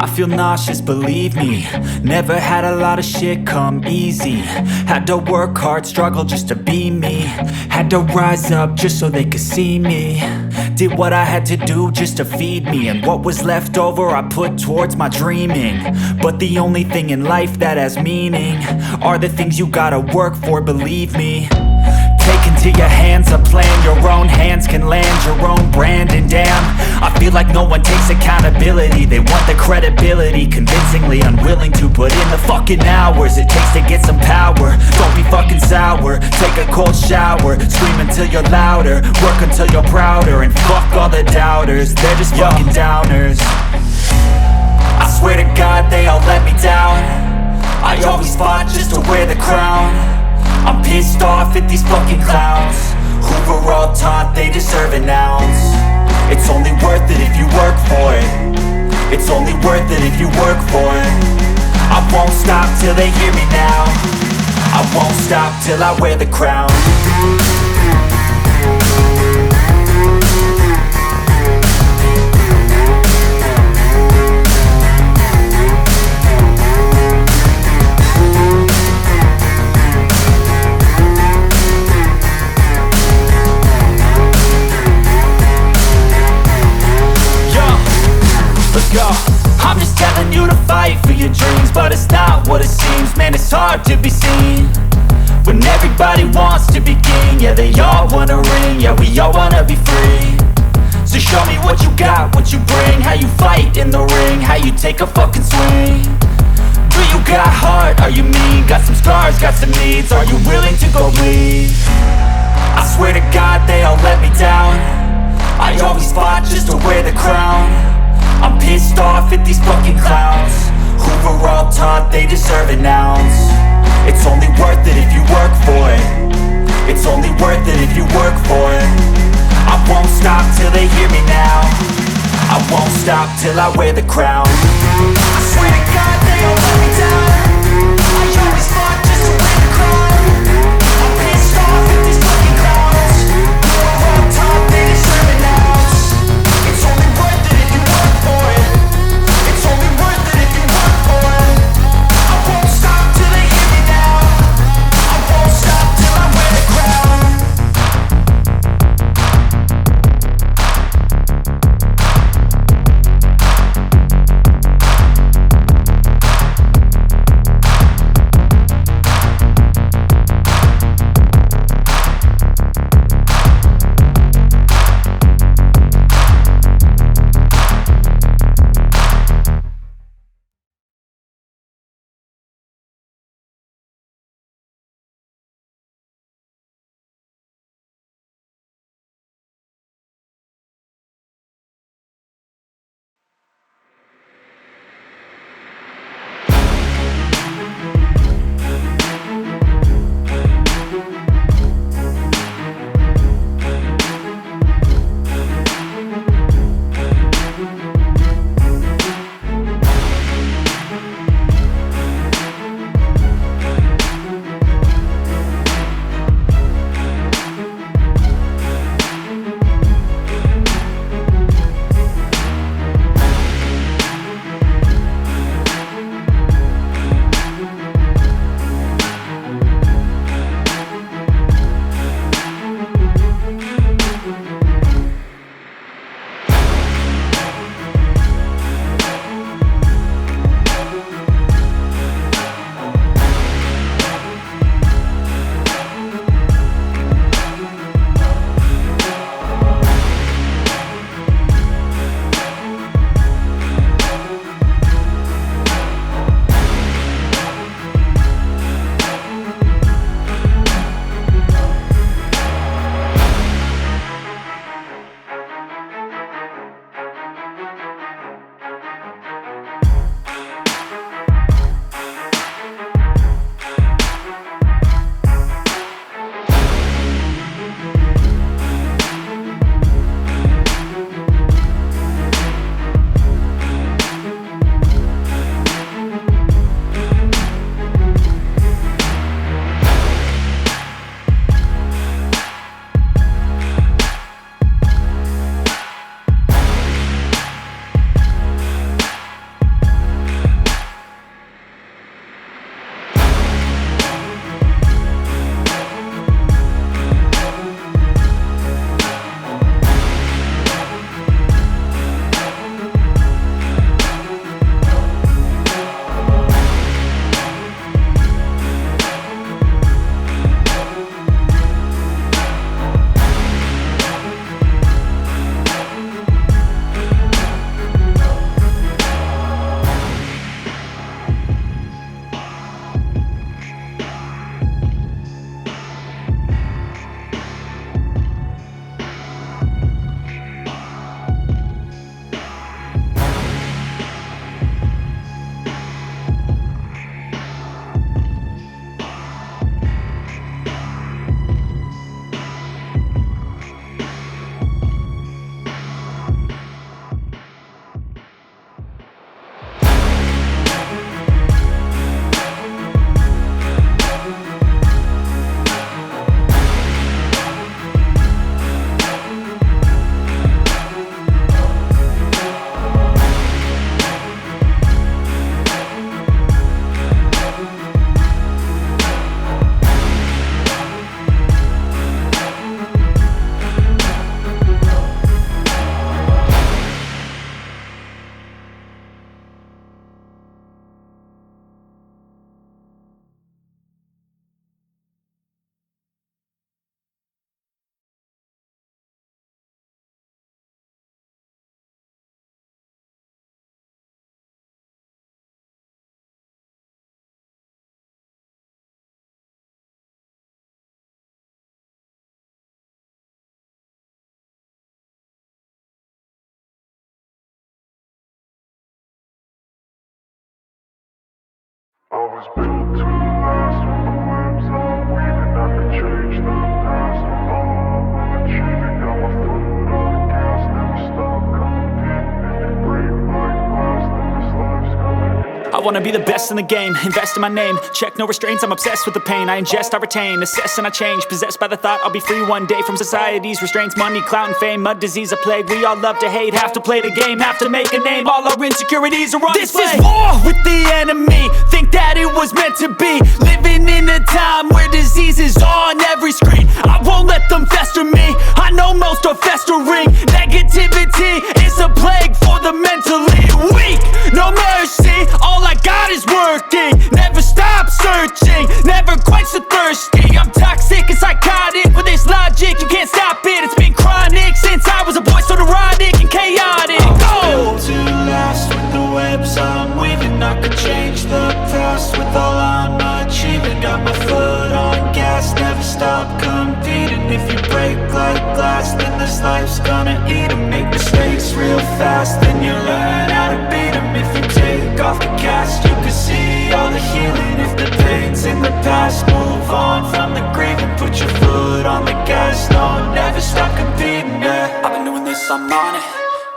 I feel nauseous, believe me. Never had a lot of shit come easy. Had to work hard, struggle just to be me. Had to rise up just so they could see me. Did what I had to do just to feed me, and what was left over I put towards my dreaming. But the only thing in life that has meaning are the things you gotta work for, believe me. Take into your hands a plan, your own hands can land your own brand. And damn, I feel like no one takes accountability. They want the credibility, convincingly unwilling to put in the fucking hours it takes to get some power. Don't be fucking sour, take a cold shower. Scream until you're louder, work until you're prouder. And fuck all the doubters, they're just fucking downers. I swear to God they all let me down. I always fought just to wear the crown. I'm pissed off at these fucking clowns who were all taught they deserve an ounce. It's only worth it if you work for it. It's only worth it if you work for it. I won't stop till they hear me now. I won't stop till I wear the crown. I'm just telling you to fight for your dreams, but it's not what it seems. Man, it's hard to be seen when everybody wants to be king. Yeah, they all wanna ring, yeah, we all wanna be free. So show me what you got, what you bring, how you fight in the ring, how you take a fucking swing. Do you got heart, are you mean? Got some scars, got some needs, are you willing to go bleed? I swear to God they all let me down. I always fought just to wear the crown. I'm pissed off at these fucking clowns who were all taught they deserve an ounce. It's only worth it if you work for it. It's only worth it if you work for it. I won't stop till they hear me now. I won't stop till I wear the crown. I swear to God they all let me down. I always fought just to wear the crown. I'm pissed off at these fucking clowns who were all taught they deserve an ounce. It's only worth it if you work for it. It's only worth it if you work for it. I won't stop till they hear me now. I won't stop till I wear the crown. was built to last. With the webs I'm weaving, I could change the past. With all I'm achieving, got my foot on gas. Never stop competing. If you break like glass, then this life's gonna end. I wanna be the best in the game, invest in my name. Check no restraints, I'm obsessed with the pain. I ingest, I retain, assess and I change. Possessed by the thought I'll be free one day from society's restraints. Money, clout and fame, mud, disease, a plague. We all love to hate, have to play the game, have to make a name. All our insecurities are on display. This is war with the enemy, think that it was meant to be. Living in a time where disease is on every screen. I won't let them fester me, I know most are festering. Negativity is a plague for the mentally weak. No mercy, all I got is working. Never stop searching, never quench the thirsty. I'm toxic and psychotic, with this logic you can't stop it. It's been chronic since I was a boy, so neurotic and chaotic. Go! To last with the webs I'm weaving, I could change the past with all I'm achieving. Got my foot on gas, never stop competing. If you break like glass, then this life's gonna eat 'em. Make mistakes real fast, then you learn how to beat 'em. If you take off the cast, you can see all the healing. If the pain's in the past, move on from the grieving. Put your foot on the gas, no, never stop competing, yeah. I've been doing this, I'm on it,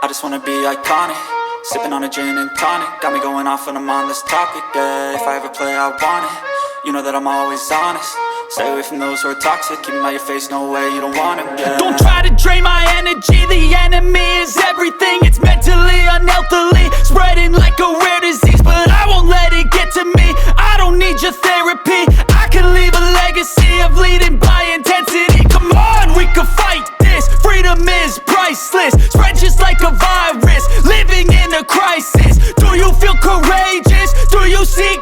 I just wanna be iconic. Sipping on a gin and tonic, got me going off when I'm on this topic, yeah. If I ever play, I want it, you know that I'm always honest. Stay away from those who are toxic, keep them out your face, no way, you don't want them, yeah. Don't try to drain my energy, the enemy is everything. It's mentally, unhealthily, spreading like a rare disease. But I won't let it get to me, I don't need your therapy. I can leave a legacy of leading by intensity. Come on, we can fight this, freedom is priceless. Spread just like a virus, living in a crisis. Do you feel courageous? Do you seek